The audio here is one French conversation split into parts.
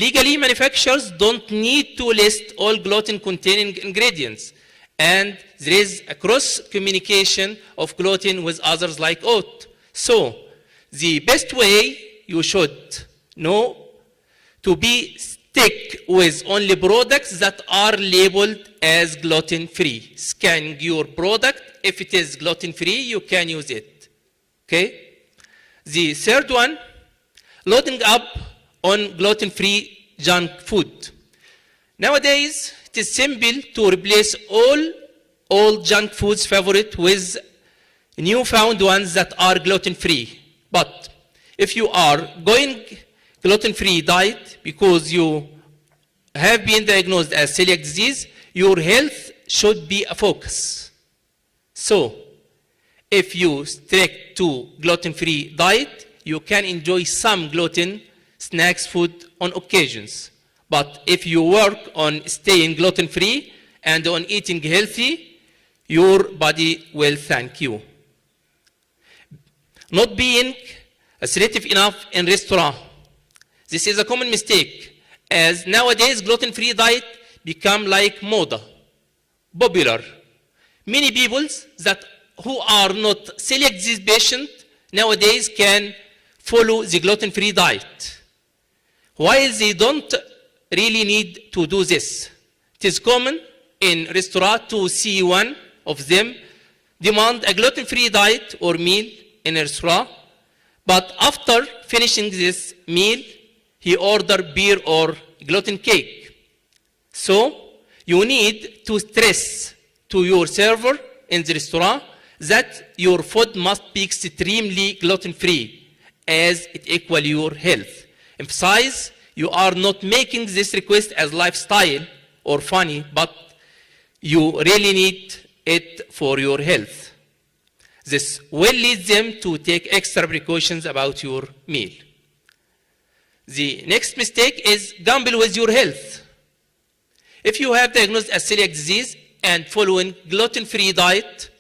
Legally, manufacturers don't need to list all gluten-containing ingredients, and there is a cross-communication of gluten with others like oat. So, the best way you should know to be stick with only products that are labeled as gluten-free. Scan your product. If it is gluten-free, you can use it. Okay? The third one, loading up on gluten-free junk food. Nowadays, it is simple to replace all junk foods favorite with newfound ones that are gluten-free. But if you are going gluten-free diet because you have been diagnosed as celiac disease, your health should be a focus. So, if you stick to gluten-free diet, you can enjoy some gluten snacks food on occasions. But if you work on staying gluten-free and on eating healthy, your body will thank you. Not being assertive enough in restaurant. This is a common mistake, as nowadays gluten-free diet become like moda, popular. Many people who are not celiac disease patient nowadays can follow the gluten-free diet, while they don't really need to do this. It is common in restaurant to see one of them demand a gluten-free diet or meal in a restaurant, but after finishing this meal, he ordered beer or gluten cake. So, you need to stress to your server in the restaurant that your food must be extremely gluten-free, as it equals your health. Emphasize, you are not making this request as lifestyle or funny, but you really need it for your health. This will lead them to take extra precautions about your meal. The next mistake is gamble with your health. If you have diagnosed as celiac disease and following gluten-free diet,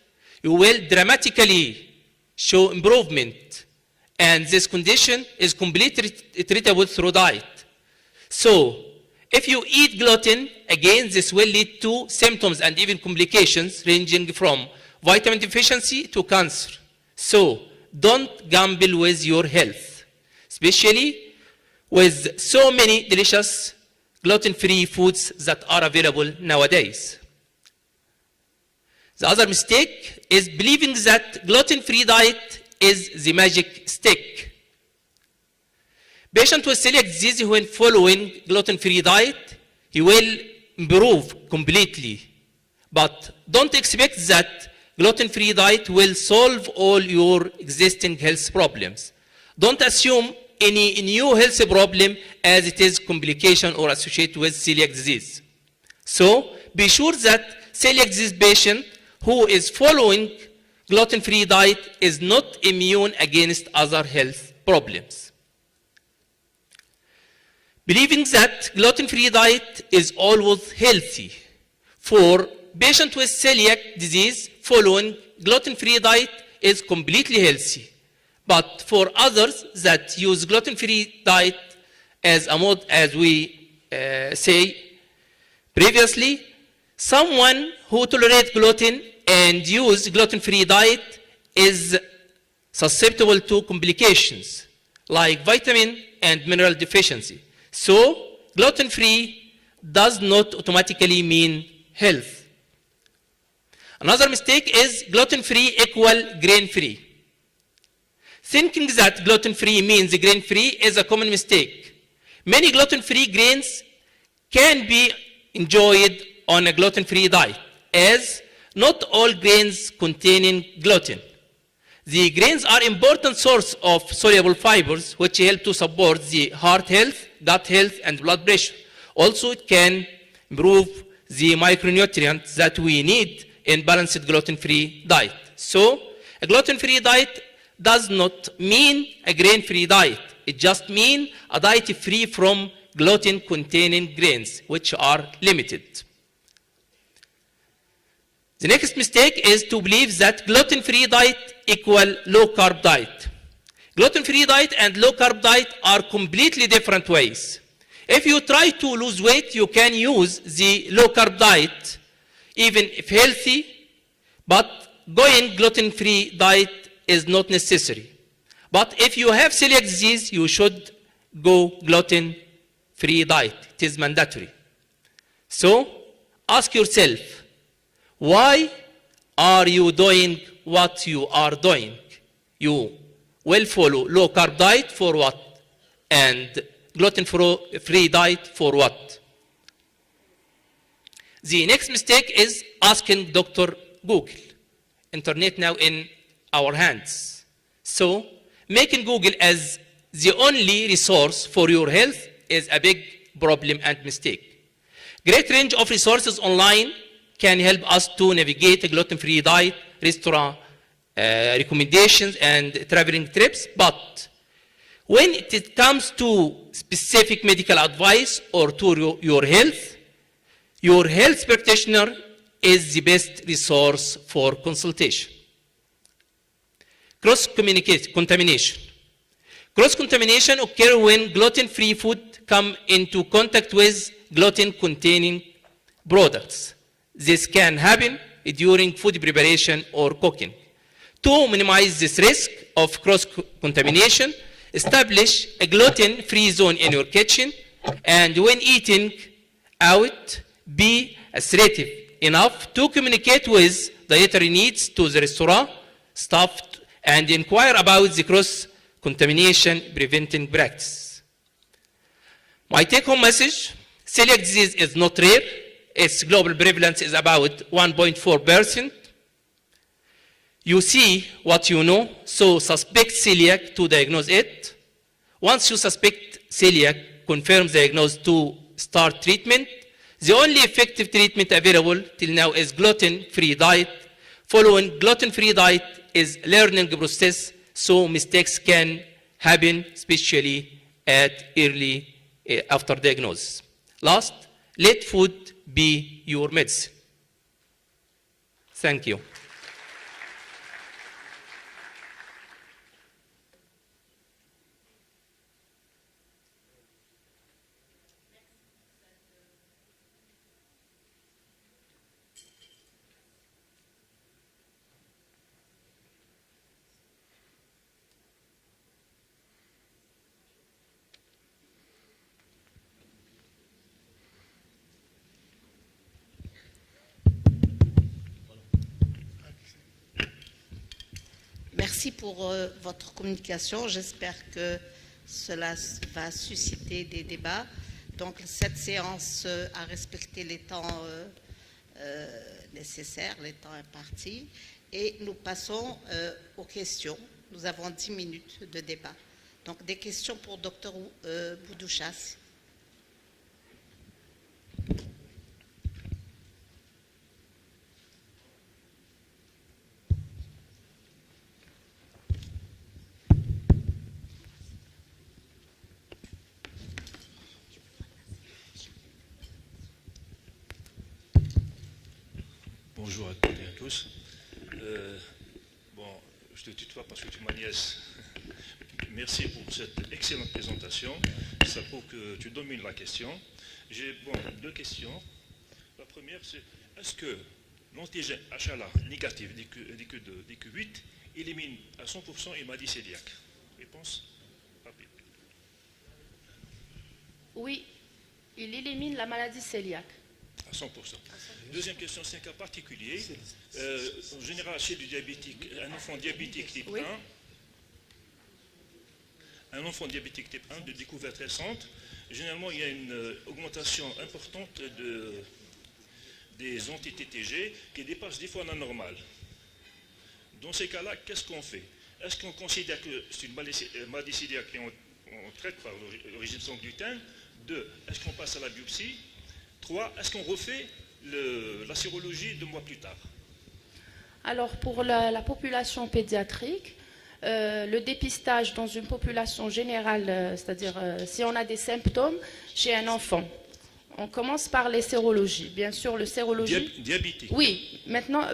you will dramatically show improvement, and this condition is completely treatable through diet. So, if you eat gluten, again, this will lead to symptoms and even complications ranging from vitamin deficiency to cancer. So, don't gamble with your health, especially with so many delicious gluten-free foods that are available nowadays. The other mistake is believing that gluten-free diet is the magic stick. Patient with celiac disease, when following gluten-free diet, he will improve completely. But don't expect that gluten-free diet will solve all your existing health problems. Don't assume any new health problem as it is complication or associated with celiac disease. So, be sure that celiac disease patient who is following gluten-free diet is not immune against other health problems. Believing that gluten-free diet is always healthy. For patients with celiac disease, following gluten-free diet is completely healthy. But for others that use gluten-free diet as a mode, as we say previously, someone who tolerates gluten and use gluten-free diet is susceptible to complications like vitamin and mineral deficiency. So, gluten-free does not automatically mean health. Another mistake is gluten-free equal grain-free. Thinking that gluten-free means grain-free is a common mistake. Many gluten-free grains can be enjoyed on a gluten-free diet, as not all grains containing gluten. The grains are important source of soluble fibers which help to support the heart health, gut health, and blood pressure. Also, it can improve the micronutrients that we need in balanced gluten-free diet. So, a gluten-free diet does not mean a grain-free diet. It just means a diet free from gluten-containing grains, which are limited. The next mistake is to believe that gluten-free diet equal low-carb diet. Gluten-free diet and low-carb diet are completely different ways. If you try to lose weight, you can use the low-carb diet, even if healthy, but going gluten-free diet is not necessary. But if you have celiac disease, you should go gluten-free diet. It is mandatory. So ask yourself, why are you doing what you are doing? You will follow low-carb diet for what? And gluten-free diet for what? The next mistake is asking Dr. Google. Internet now in our hands. So making Google as the only resource for your health is a big problem and mistake. Great range of resources online can help us to navigate a gluten-free diet, restaurant recommendations, and traveling trips, but when it comes to specific medical advice or to your health practitioner is the best resource for consultation. Cross-contamination. Cross-contamination occurs when gluten-free food come into contact with gluten-containing products. This can happen during food preparation or cooking. To minimize this risk of cross-contamination, establish a gluten-free zone in your kitchen, and when eating out, be assertive enough to communicate with dietary needs to the restaurant staff and inquire about the cross-contamination preventing practice. My take-home message, celiac disease is not rare. Its global prevalence is about 1.4%. You see what you know, so suspect celiac to diagnose it. Once you suspect celiac, confirm the diagnosis to start treatment. The only effective treatment available till now is gluten-free diet. Following gluten-free diet is learning process, so mistakes can happen, especially at early after diagnosis. Last, let food be your medicine. Thank you. Merci pour votre communication. J'espère que cela va susciter des débats. Donc, cette séance a respecté les temps nécessaires, les temps impartis. Et nous passons aux questions. Nous avons 10 minutes de débat. Donc, des questions pour Dr Boudouchas. Bonjour à toutes et à tous. Bon, je te tutoie parce que tu es ma nièce. Merci pour cette excellente présentation. Ça prouve que tu domines la question. J'ai deux questions. La première, c'est est-ce que l'antigène HLA négatif DQ2, DQ8 élimine à 100% une maladie cœliaque? Réponse rapide. Oui, il élimine la maladie cœliaque. À 100%. Deuxième question, c'est un cas particulier. En général, chez du diabétique, un enfant diabétique type 1, un enfant diabétique type 1 de découverte récente, généralement, il y a une augmentation importante des anti-TTG qui dépasse des fois la normale. Dans ces cas-là, qu'est-ce qu'on fait? Est-ce qu'on considère que c'est une maladie cœliaque et on traite par l'origine sans gluten? 2, est-ce qu'on passe à la biopsie? 3, est-ce qu'on refait la sérologie 2 mois plus tard? Alors, pour la population pédiatrique, le dépistage dans une population générale, c'est-à-dire si on a des symptômes chez un enfant, on commence par les sérologies. Bien sûr, le sérologie... Diabétique. Oui, maintenant,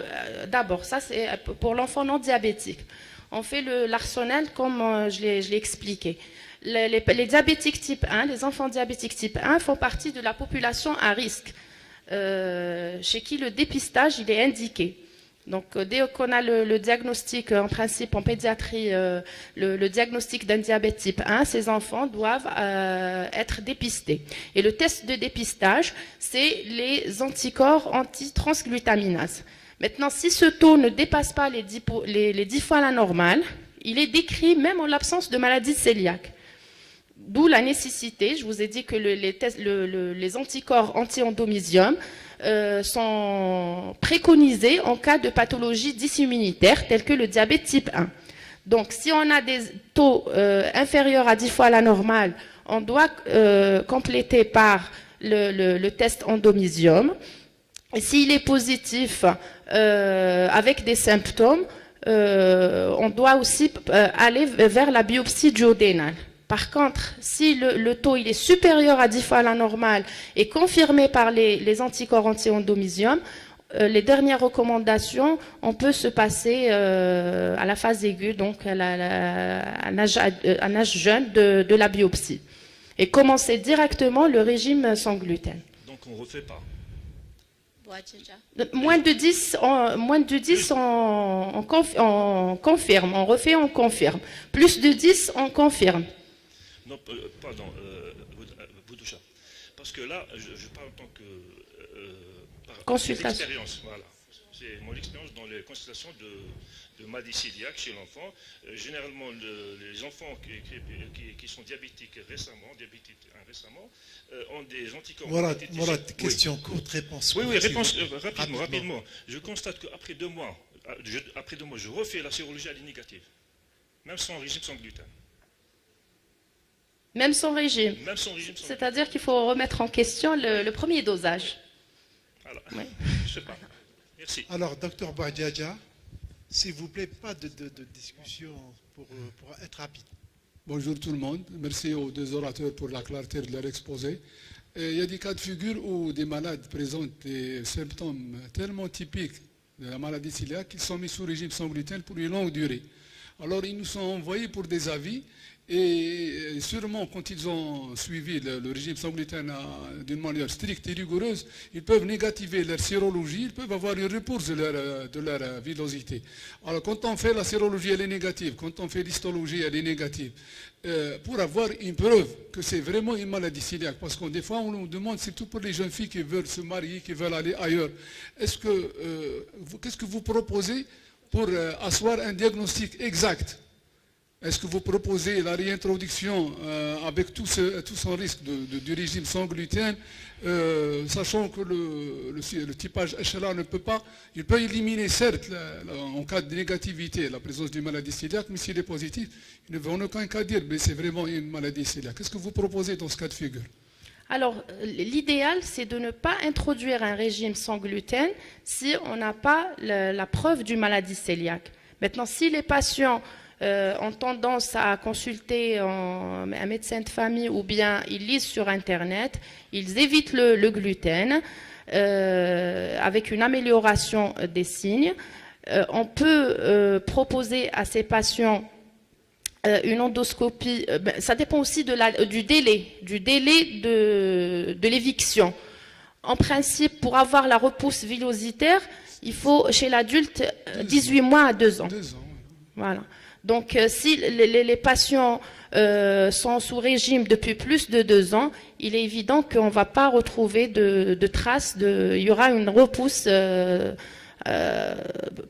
d'abord, ça c'est pour l'enfant non diabétique. On fait l'arsenal comme je l'ai expliqué. Les diabétiques type 1, les enfants diabétiques type 1 font partie de la population à risque, chez qui le dépistage il est indiqué. Donc, dès qu'on a le diagnostic, en principe, en pédiatrie, le diagnostic d'un diabète type 1, ces enfants doivent être dépistés. Et le test de dépistage, c'est les anticorps antitransglutaminase. Maintenant, si ce taux ne dépasse pas les 10 fois la normale, il est décrit même en l'absence de maladie cœliaque. D'où la nécessité, je vous ai dit que les anticorps anti-endomysium sont préconisés en cas de pathologie dysimmunitaire telle que le diabète type 1. Donc, si on a des taux inférieurs à 10 fois la normale, on doit compléter par le test endomysium. Et s'il est positif avec des symptômes, on doit aussi aller vers la biopsie duodénale. Par contre, si le taux il est supérieur à 10 fois la normale et confirmé par les anticorps anti-endomysium, les dernières recommandations, on peut se passer à la phase aiguë, donc à un âge jeune de la biopsie. Et commencer directement le régime sans gluten. Donc on ne refait pas. Moins de 10, on confirme. On refait, on confirme. Plus de 10, on confirme. Non, pardon, Boudoucha. Parce que là, je parle en tant que... consultation. Expérience, voilà. C'est mon expérience dans les consultations de maladie cœliaque chez l'enfant. Généralement, les enfants qui sont diabétiques récemment, ont des anticorps. Voilà, question courte, réponse. Oui, réponse rapidement. Je constate qu'après 2 mois, je refais la sérologie, elle est négative. Même sans régime sans gluten. Même sans régime. Même sans régime sans C'est-à-dire qu'il faut remettre en question le premier dosage. Voilà. Oui. Je sais pas. Merci. Alors, docteur Bouadjaja, s'il vous plaît, pas de discussion pour être rapide. Bonjour tout le monde. Merci aux 2 orateurs pour la clarté de leur exposé. Il y a des cas de figure où des malades présentent des symptômes tellement typiques de la maladie cœliaque qu'ils sont mis sous régime sans gluten pour une longue durée. Alors, ils nous sont envoyés pour des avis. Et sûrement, quand ils ont suivi le régime sans gluten d'une manière stricte et rigoureuse, ils peuvent négativer leur sérologie, ils peuvent avoir une repousse de leur villosité. Alors, quand on fait la sérologie, elle est négative. Quand on fait l'histologie, elle est négative. Pour avoir une preuve que c'est vraiment une maladie cœliaque, parce que des fois, on nous demande, surtout pour les jeunes filles qui veulent se marier, qui veulent aller ailleurs, qu'est-ce que vous proposez pour asseoir un diagnostic exact? Est-ce que vous proposez la réintroduction avec tout son risque du régime sans gluten, sachant que le typage HLA ne peut pas, il peut éliminer certes en cas de négativité la présence d'une maladie cœliaque, mais s'il est positif, il ne veut en aucun cas dire mais c'est vraiment une maladie cœliaque. Qu'est-ce que vous proposez dans ce cas de figure? Alors, l'idéal, c'est de ne pas introduire un régime sans gluten si on n'a pas la preuve d'une maladie cœliaque. Maintenant, si les patients ont tendance à consulter un médecin de famille ou bien ils lisent sur Internet, ils évitent le gluten avec une amélioration des signes. On peut proposer à ces patients une endoscopie, ça dépend aussi du délai de l'éviction. En principe, pour avoir la repousse villositaire, il faut chez l'adulte 18 mois à 2 ans. 2 ans. Voilà. Donc, si les patients sont sous régime depuis plus de 2 ans, il est évident qu'on ne va pas retrouver de traces, il y aura une repousse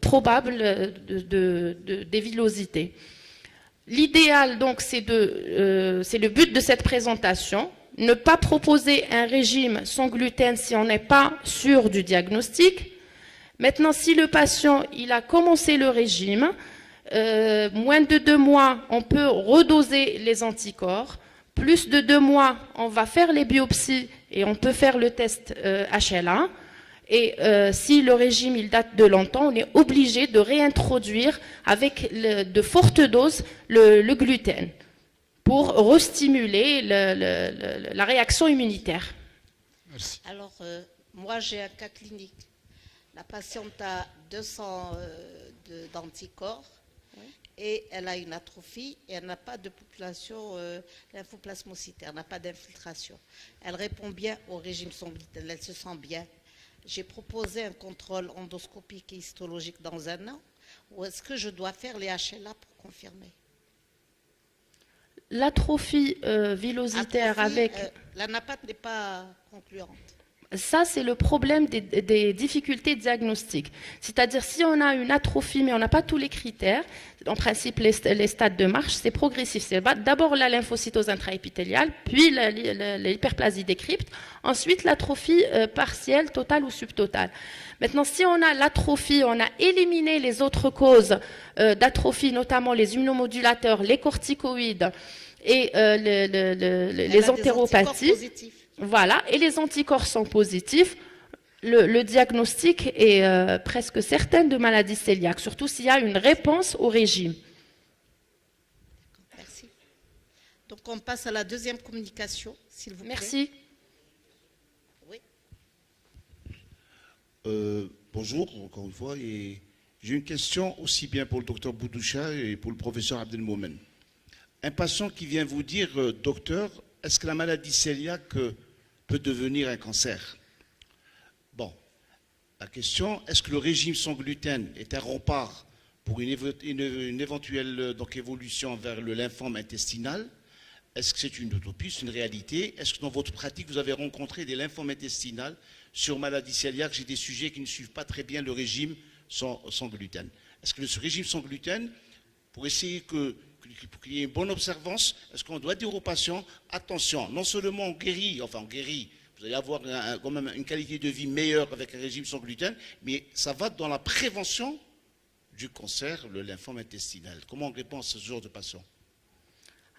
probable des villosités. L'idéal, donc, c'est le but de cette présentation, ne pas proposer un régime sans gluten si on n'est pas sûr du diagnostic. Maintenant, si le patient il a commencé le régime, moins de 2 mois, on peut redoser les anticorps. Plus de 2 mois, on va faire les biopsies et on peut faire le test HLA. Et si le régime il date de longtemps, on est obligé de réintroduire avec de fortes doses le gluten pour restimuler la réaction immunitaire. Merci. Alors, moi, j'ai un cas clinique. La patiente a 200 d'anticorps et elle a une atrophie et elle n'a pas de population lymphoplasmocytaire, elle n'a pas d'infiltration. Elle répond bien au régime sans gluten, elle se sent bien. J'ai proposé un contrôle endoscopique et histologique dans un an, ou est-ce que je dois faire les HLA pour confirmer? L'atrophie villositaire avec... la NAPAT n'est pas concluante. Ça, c'est le problème des difficultés diagnostiques. C'est-à-dire, si on a une atrophie, mais on n'a pas tous les critères, en principe, les stades de marche, c'est progressif. C'est d'abord la lymphocytose intraépithéliale, puis l'hyperplasie des cryptes, ensuite l'atrophie partielle, totale ou subtotale. Maintenant, si on a l'atrophie, on a éliminé les autres causes d'atrophie, notamment les immunomodulateurs, les corticoïdes et les entéropathies. Voilà, et les anticorps sont positifs. Le diagnostic est presque certain de maladie cœliaque, surtout s'il y a une réponse au régime. Merci. Donc on passe à la deuxième communication, s'il vous plaît. Merci. Oui. Bonjour, encore une fois. Et j'ai une question aussi bien pour le docteur Boudoucha et pour le professeur Abdelmoumen. Un patient qui vient vous dire, docteur, est-ce que la maladie cœliaque peut devenir un cancer? Bon, la question, est-ce que le régime sans gluten est un rempart pour une éventuelle évolution vers le lymphome intestinal? Est-ce que c'est une utopie, c'est une réalité? Est-ce que dans votre pratique, vous avez rencontré des lymphomes intestinales sur maladie cœliaque? J'ai des sujets qui ne suivent pas très bien le régime sans gluten. Est-ce que ce régime sans gluten, pour essayer pour qu'il y ait une bonne observance, est-ce qu'on doit dire aux patients, attention, non seulement on guérit, vous allez avoir quand même une qualité de vie meilleure avec un régime sans gluten, mais ça va dans la prévention du cancer, le lymphome intestinal. Comment on répond à ce genre de patients?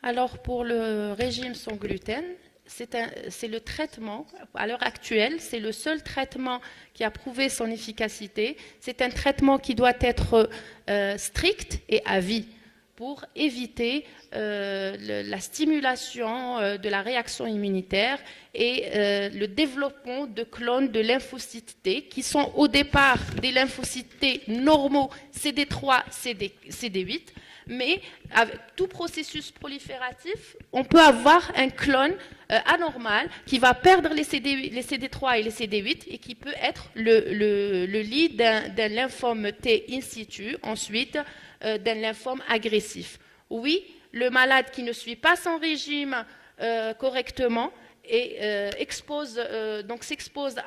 Alors, pour le régime sans gluten, c'est le traitement, à l'heure actuelle, c'est le seul traitement qui a prouvé son efficacité. C'est un traitement qui doit être strict et à vie, pour éviter la stimulation de la réaction immunitaire et le développement de clones de lymphocytes T qui sont au départ des lymphocytes T normaux CD3, CD8, mais avec tout processus prolifératif, on peut avoir un clone anormal qui va perdre les CD3 et les CD8 et qui peut être le lit d'un lymphome T in situ, ensuite d'un lymphome agressif. Oui, le malade qui ne suit pas son régime correctement et s'expose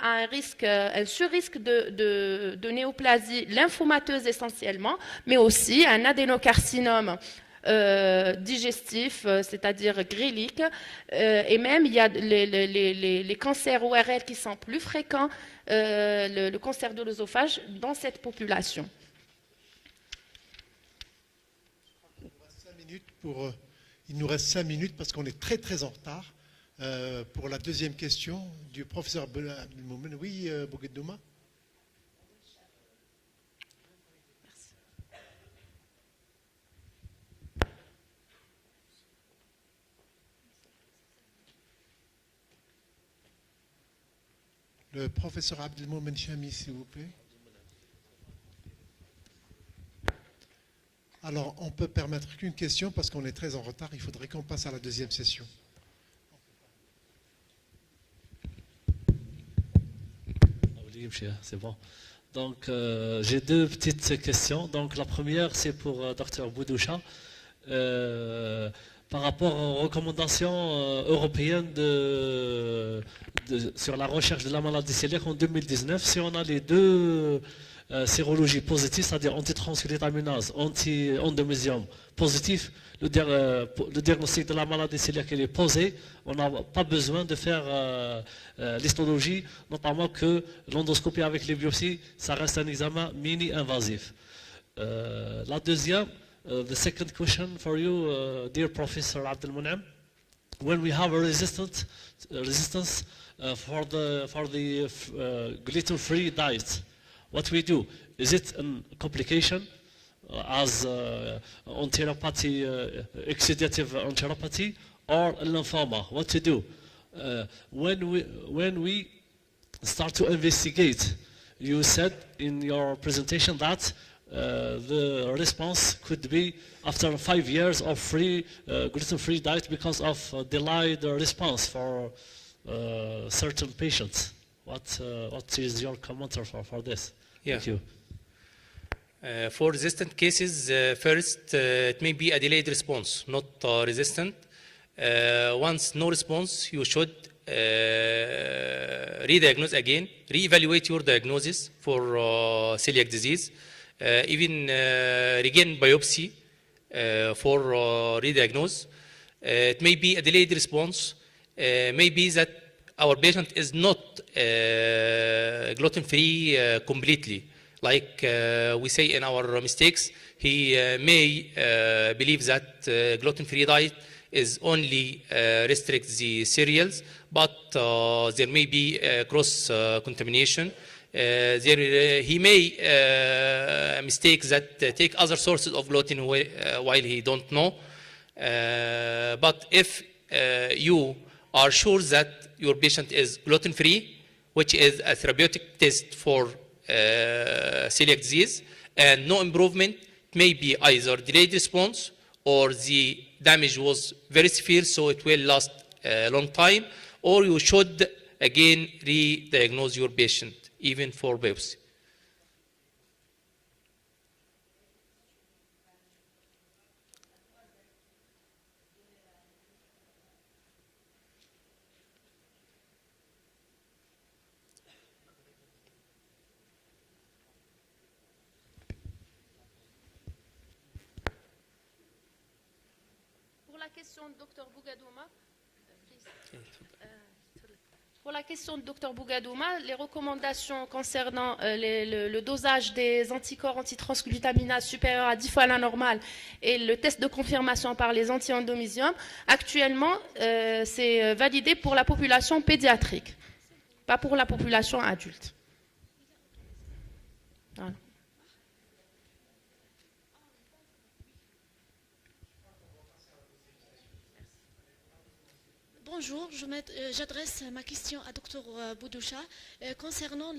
à un surrisque de néoplasie lymphomateuse essentiellement, mais aussi un adénocarcinome digestif, c'est-à-dire grélique, et même il y a les cancers ORL qui sont plus fréquents, le cancer de l'œsophage dans cette population. Il nous reste 5 minutes parce qu'on est très en retard pour la deuxième question du professeur Abdelmoumen. Oui, Bougueddouma. Le professeur Abdelmoumen Chami, s'il vous plaît. Alors, on peut permettre qu'une question parce qu'on est très en retard. Il faudrait qu'on passe à la deuxième session. C'est bon. Donc, j'ai deux petites questions. Donc, la première, c'est pour Dr Boudoucha. Par rapport aux recommandations européennes sur la recherche de la maladie cœliaque en 2019, si on a les deux sérologies positives, c'est-à-dire antitransglutaminase, anti-endomésium positif, le diagnostic de la maladie cœliaque est posé, on n'a pas besoin de faire l'histologie, notamment que l'endoscopie avec les biopsies, ça reste un examen mini-invasif. La deuxième, the second question for you, dear Professor Abdelmoumen, when we have a resistance for the gluten-free diet, what we do? Is it a complication as enteropathy, exudative enteropathy, or a lymphoma? What to do? When we start to investigate, you said in your presentation that the response could be after 5 years of free gluten-free diet because of delayed response for certain patients. What is your commentary for this? Yeah. Thank you. For resistant cases, first, it may be a delayed response, not resistant. Once no response, you should re-diagnose again, re-evaluate your diagnosis for celiac disease, even regain biopsy for re-diagnose. It may be a delayed response, maybe that our patient is not gluten-free completely. Like we say in our mistakes, he may believe that gluten-free diet is only restrict the cereals, but there may be cross-contamination. He may mistake that take other sources of gluten while he don't know. But if you are sure that your patient is gluten-free, which is a therapeutic test for celiac disease, and no improvement, it may be either delayed response or the damage was very severe, so it will last a long time, or you should again re-diagnose your patient, even for biopsy. Pour la question de Dr Bougadouma, les recommandations concernant le dosage des anticorps antitransglutaminase supérieur à 10 fois la normale et le test de confirmation par les anti-endomysium, actuellement, c'est validé pour la population pédiatrique, pas pour la population adulte. Voilà. Bonjour, j'adresse ma question à Dr Boudoucha concernant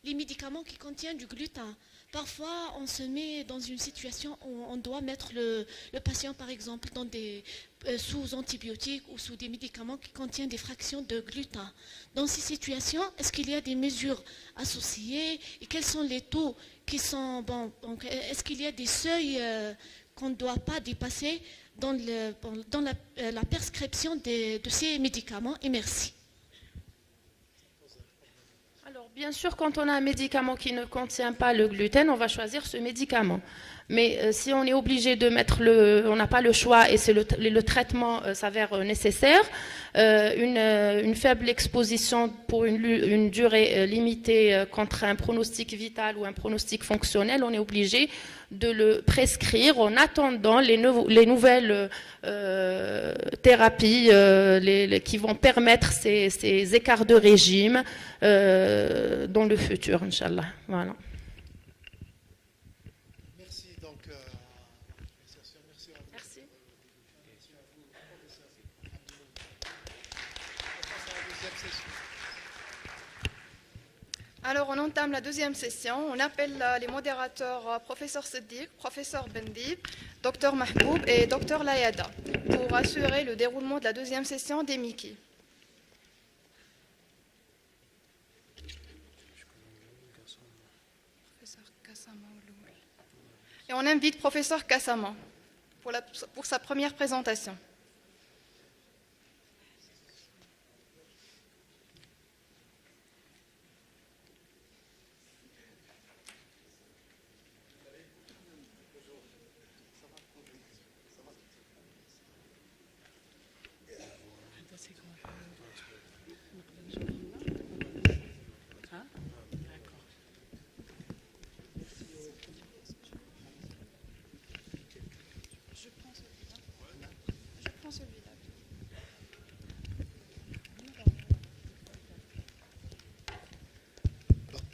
les médicaments qui contiennent du gluten. Parfois, on se met dans une situation où on doit mettre le patient, par exemple, sous antibiotiques ou sous des médicaments qui contiennent des fractions de gluten. Dans ces situations, est-ce qu'il y a des mesures associées et quels sont les taux qui sont bons? Est-ce qu'il y a des seuils qu'on ne doit pas dépasser dans la prescription de ces médicaments? Et merci. Alors, bien sûr, quand on a un médicament qui ne contient pas le gluten, on va choisir ce médicament. Mais si on est obligé de mettre on n'a pas le choix et le traitement s'avère nécessaire, une faible exposition pour une durée limitée contre un pronostic vital ou un pronostic fonctionnel, on est obligé de le prescrire en attendant les nouvelles thérapies qui vont permettre ces écarts de régime dans le futur, Inch'Allah. Voilà. Merci. Alors, on entame la deuxième session. On appelle les modérateurs professeur Siddiq, professeur Bendib, docteur Mahboub et docteur Layada pour assurer le déroulement de la deuxième session des Miki. Et on invite professeur Kassama pour sa première présentation.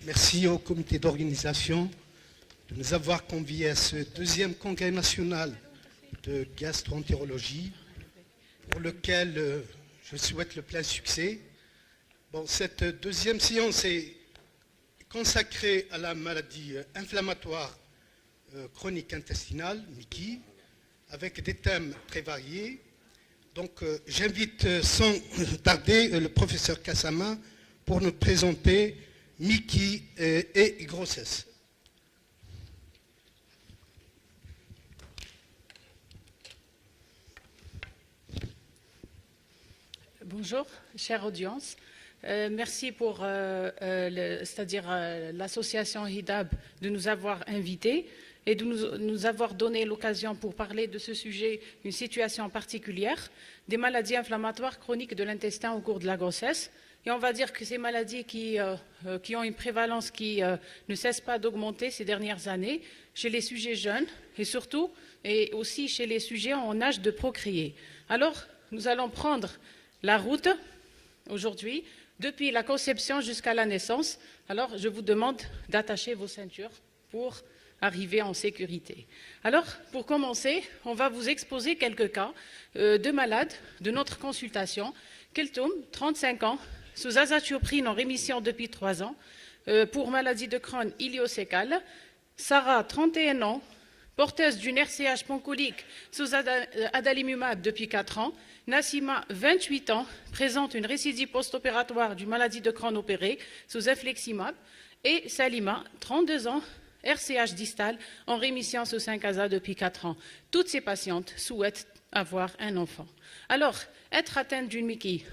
Merci au comité d'organisation de nous avoir conviés à ce deuxième congrès national de gastro-entérologie pour lequel je souhaite le plein succès. Bon, cette deuxième séance est consacré à la maladie inflammatoire chronique intestinale, MICI, avec des thèmes très variés. Donc, j'invite sans tarder le professeur Kassama pour nous présenter MICI et grossesse. Bonjour, chère audience. Merci pour l'association HIDAB de nous avoir invités et de nous avoir donné l'occasion pour parler de ce sujet, une situation particulière, des maladies inflammatoires chroniques de l'intestin au cours de la grossesse. Et on va dire que ces maladies qui ont une prévalence qui ne cesse pas d'augmenter ces dernières années chez les sujets jeunes et aussi chez les sujets en âge de procréer. Alors, nous allons prendre la route aujourd'hui, depuis la conception jusqu'à la naissance. Alors, je vous demande d'attacher vos ceintures pour arriver en sécurité. Alors, pour commencer, on va vous exposer quelques cas de malades de notre consultation. Keltoum, 35 ans, sous azatioprine en rémission depuis 3 ans, pour maladie de Crohn iléocécale. Sarah, 31 ans, porteuse d'une RCH pancolique sous adalimumab depuis 4 ans. Nassima, 28 ans, présente une récidive post-opératoire d'une maladie de Crohn opérée sous infliximab. Et Salima, 32 ans, RCH distal en rémission sous 5-ASA depuis 4 ans. Toutes ces patientes souhaitent avoir un enfant. Alors, être atteinte d'une MICI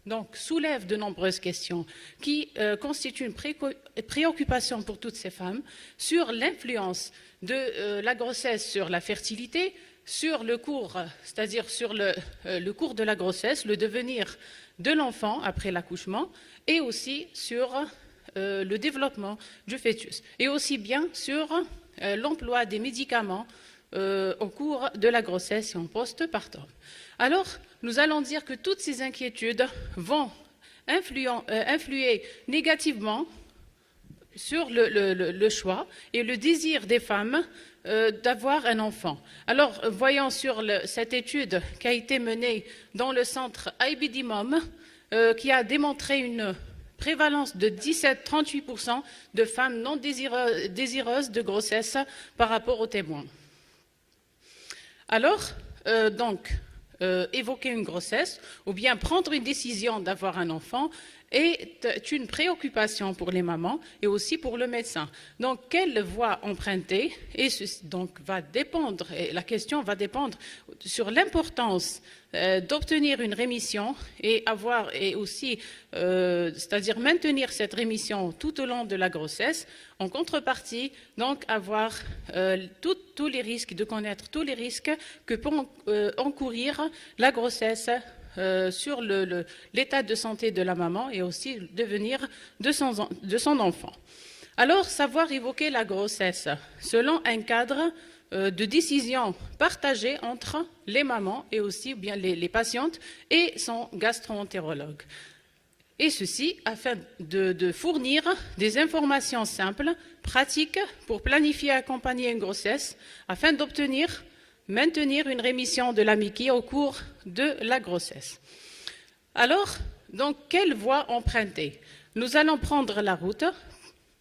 donc, soulève de nombreuses questions qui constituent une préoccupation pour toutes ces femmes sur l'influence de la grossesse sur la fertilité, sur le cours, c'est-à-dire sur le cours de la grossesse, le devenir de l'enfant après l'accouchement, et aussi sur le développement du fœtus, et aussi bien sur l'emploi des médicaments au cours de la grossesse et en postpartum. Alors, nous allons dire que toutes ces inquiétudes vont influer négativement sur le choix et le désir des femmes d'avoir un enfant. Alors, voyons sur cette étude qui a été menée dans le centre IBD-MOM, qui a démontré une prévalence de 17-38% de femmes non désireuses de grossesse par rapport aux témoins. Alors, évoquer une grossesse ou bien prendre une décision d'avoir un enfant est une préoccupation pour les mamans et aussi pour le médecin. Donc, quelle voie emprunter? Et donc, la question va dépendre sur l'importance d'obtenir une rémission et aussi, c'est-à-dire maintenir cette rémission tout au long de la grossesse. En contrepartie, donc, avoir tous les risques, de connaître tous les risques que peut encourir la grossesse sur l'état de santé de la maman et aussi le devenir de son enfant. Alors, savoir évoquer la grossesse selon un cadre de décision partagée entre les mamans et aussi bien les patientes et son gastro-entérologue. Et ceci afin de fournir des informations simples, pratiques pour planifier et accompagner une grossesse afin maintenir une rémission de la MICI au cours de la grossesse. Alors, donc, quelle voie emprunter? Nous allons prendre la route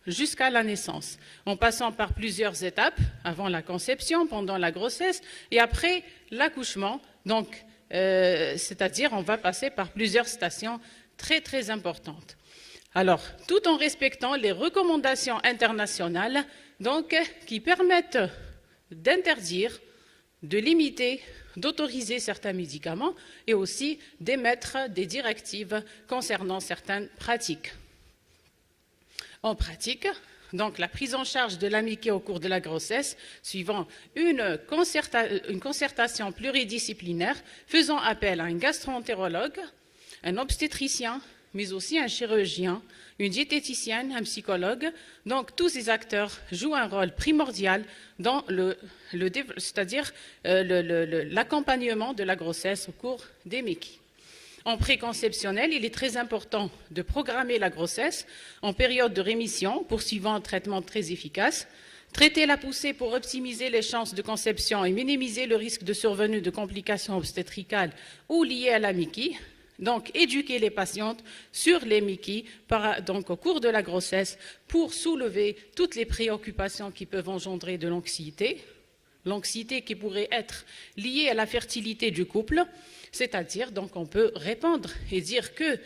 jusqu'à la naissance, en passant par plusieurs étapes, avant la conception, pendant la grossesse et après l'accouchement. Donc, c'est-à-dire, on va passer par plusieurs stations très, très importantes. Alors, tout en respectant les recommandations internationales, donc, qui permettent d'interdire, de limiter, d'autoriser certains médicaments et aussi d'émettre des directives concernant certaines pratiques. En pratique, donc la prise en charge de la MICI au cours de la grossesse, suivant une concertation pluridisciplinaire, faisant appel à un gastro-entérologue, un obstétricien, mais aussi un chirurgien, une diététicienne, un psychologue. Donc, tous ces acteurs jouent un rôle primordial dans l'accompagnement de la grossesse au cours des MICI. En préconceptionnel, il est très important de programmer la grossesse en période de rémission, poursuivant un traitement très efficace, traiter la poussée pour optimiser les chances de conception et minimiser le risque de survenue de complications obstétricales ou liées à la MICI, Donc, éduquer les patientes sur les MICI donc, au cours de la grossesse pour soulever toutes les préoccupations qui peuvent engendrer de l'anxiété qui pourrait être liée à la fertilité du couple, c'est-à-dire, donc, on peut répondre et dire que